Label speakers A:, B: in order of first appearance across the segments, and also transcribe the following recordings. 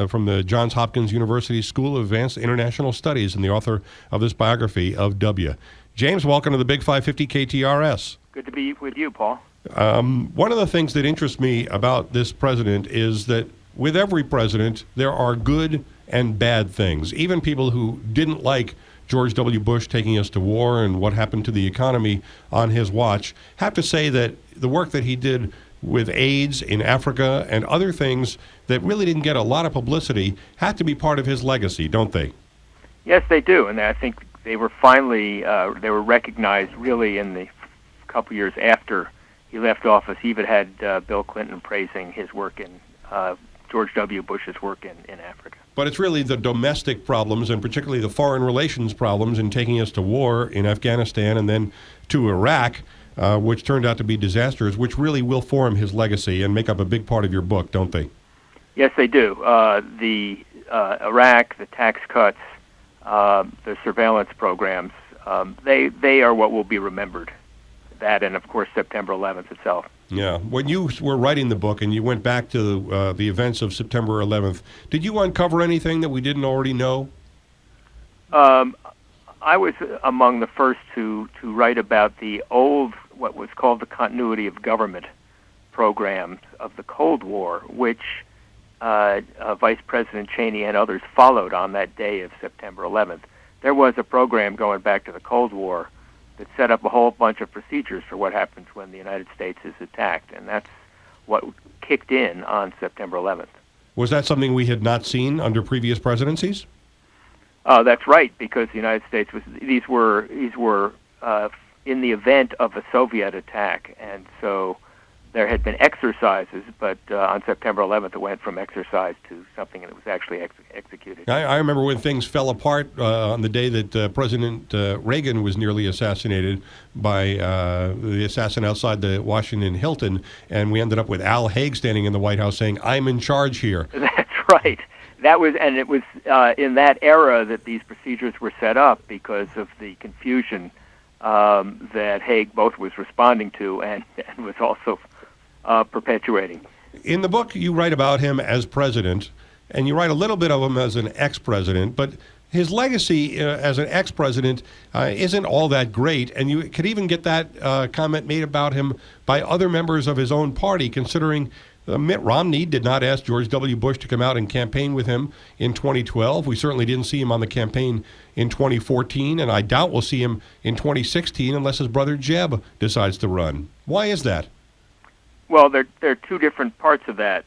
A: from the Johns Hopkins University School of Advanced International Studies and the author of this biography of W. James, welcome to the Big 550 KTRS.
B: Good to be with you, Paul.
A: One of the things that interests me about this president is that with every president, there are good and bad things. Even people who didn't like George W. Bush taking us to war and what happened to the economy on his watch have to say that the work that he did with AIDS in Africa and other things that really didn't get a lot of publicity have to be part of his legacy, don't they?
B: Yes, they do, and I think they were finally they were recognized really in the couple years after he left office. He even had Bill Clinton praising his work in George W. Bush's work in Africa.
A: But it's really the domestic problems, and particularly the foreign relations problems in taking us to war in Afghanistan and then to Iraq, which turned out to be disasters, which really will form his legacy and make up a big part of your book, don't they?
B: Yes, they do. The Iraq, the tax cuts, the surveillance programs, they are what will be remembered. That and, of course, September 11th itself.
A: Yeah. When you were writing the book and you went back to the events of September 11th, did you uncover anything that we didn't already know?
B: I was among the first to write about the old, what was called the continuity of government programs of the Cold War, which Vice President Cheney and others followed on that day of September 11th. There was a program going back to the Cold War that set up a whole bunch of procedures for what happens when the United States is attacked, and that's what kicked in on September 11th.
A: Was that something we had not seen under previous presidencies?
B: That's right, because the United States was these were in the event of a Soviet attack, and so there had been exercises, but on September 11th it went from exercise to something that was actually executed.
A: I remember when things fell apart on the day that President Reagan was nearly assassinated by the assassin outside the Washington Hilton, and we ended up with Al Haig standing in the White House saying, "I'm in charge here."
B: That's right. It was in that era that these procedures were set up because of the confusion that Haig both was responding to and was also perpetuating.
A: In the book, you write about him as president, and you write a little bit of him as an ex-president, but his legacy as an ex-president isn't all that great, and you could even get that comment made about him by other members of his own party, considering Mitt Romney did not ask George W. Bush to come out and campaign with him in 2012. We certainly didn't see him on the campaign in 2014, and I doubt we'll see him in 2016 unless his brother Jeb decides to run. Why is that?
B: Well, there are two different parts of that.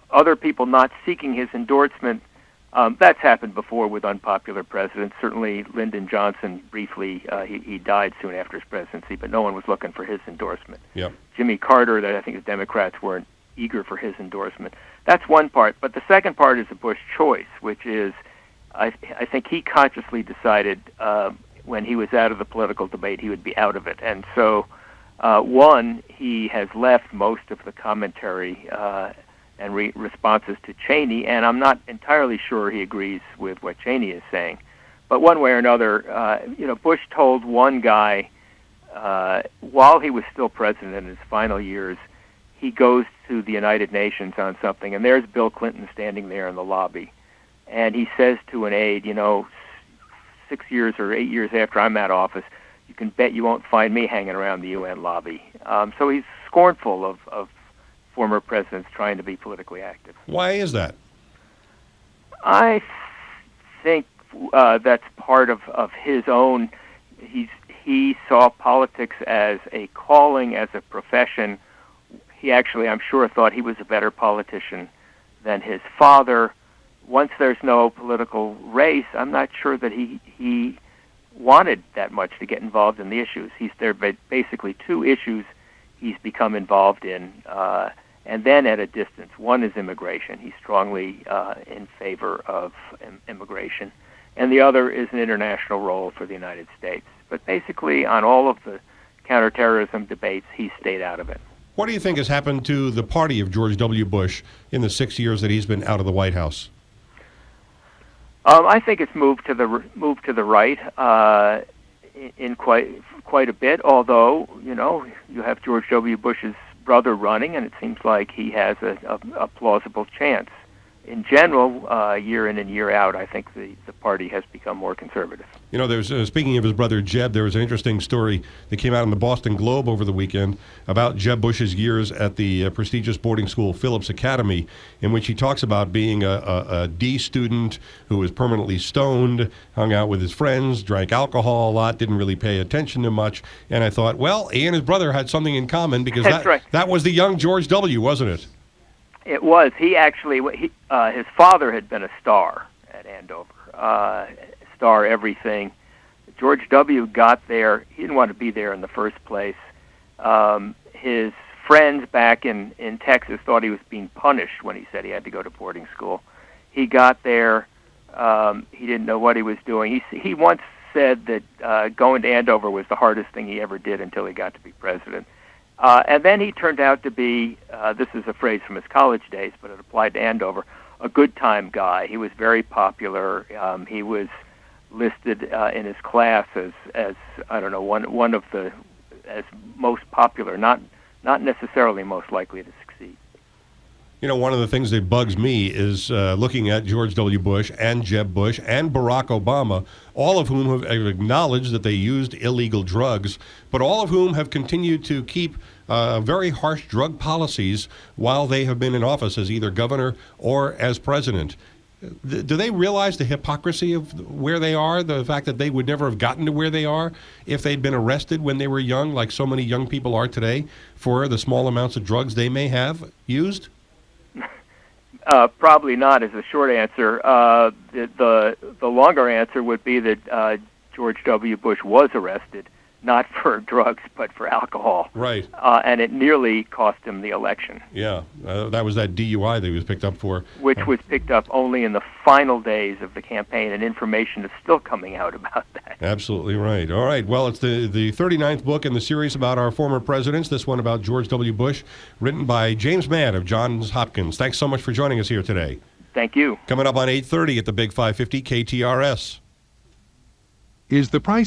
B: Other people not seeking his endorsement, that's happened before with unpopular presidents. Certainly Lyndon Johnson, briefly, he died soon after his presidency, but no one was looking for his endorsement.
A: Yep.
B: Jimmy Carter, that I think the Democrats weren't eager for his endorsement. That's one part. But the second part is the Bush choice, which is I think he consciously decided when he was out of the political debate he would be out of it. And so he has left most of the commentary and responses to Cheney, and I'm not entirely sure he agrees with what Cheney is saying. But one way or another, Bush told one guy while he was still president in his final years, he goes to the United Nations on something, and there's Bill Clinton standing there in the lobby, and he says to an aide, 6 years or 8 years after I'm out of office, you can bet you won't find me hanging around the UN lobby. So he's scornful of former presidents trying to be politically active.
A: Why is that?
B: I think that's part of his own. He saw politics as a calling, as a profession. He actually, I'm sure, thought he was a better politician than his father. Once there's no political race, I'm not sure that he wanted that much to get involved in the issues. There are basically two issues he's become involved in, and then at a distance. One is immigration. He's strongly in favor of immigration. And the other is an international role for the United States. But basically, on all of the counterterrorism debates, he stayed out of it.
A: What do you think has happened to the party of George W. Bush in the 6 years that he's been out of the White House?
B: I think it's moved to the right in quite a bit. Although you have George W. Bush's brother running, and it seems like he has a plausible chance. In general, year in and year out, I think the party has become more conservative.
A: You know, there's speaking of his brother Jeb, there was an interesting story that came out in the Boston Globe over the weekend about Jeb Bush's years at the prestigious boarding school Phillips Academy, in which he talks about being a D student who was permanently stoned, hung out with his friends, drank alcohol a lot, didn't really pay attention to much. And I thought, well, he and his brother had something in common, because
B: That's right.
A: that was the young George W., wasn't it?
B: It was. He actually, his father had been a star at Andover, star everything. George W. got there. He didn't want to be there in the first place. His friends back in Texas thought he was being punished when he said he had to go to boarding school. He got there. He didn't know what he was doing. He once said that going to Andover was the hardest thing he ever did until he got to be president. And then he turned out to be, this is a phrase from his college days, but it applied to Andover, a good time guy. He was very popular. He was listed in his class as I don't know, one of the as most popular, not necessarily most likely to succeed.
A: You know, one of the things that bugs me is looking at George W. Bush and Jeb Bush and Barack Obama, all of whom have acknowledged that they used illegal drugs, but all of whom have continued to keep very harsh drug policies while they have been in office as either governor or as president. Do they realize the hypocrisy of where they are, the fact that they would never have gotten to where they are if they'd been arrested when they were young, like so many young people are today, for the small amounts of drugs they may have used?
B: Probably not, is the short answer. The longer answer would be that George W. Bush was arrested, not for drugs, but for alcohol.
A: Right.
B: And it nearly cost him the election.
A: Yeah, that was that DUI that he was picked up for.
B: Which was picked up only in the final days of the campaign, and information is still coming out about that.
A: Absolutely right. All right, well, it's the 39th book in the series about our former presidents, this one about George W. Bush, written by James Mann of Johns Hopkins. Thanks so much for joining us here today.
B: Thank you.
A: Coming up on 8:30 at the Big 550 KTRS.
C: Is the price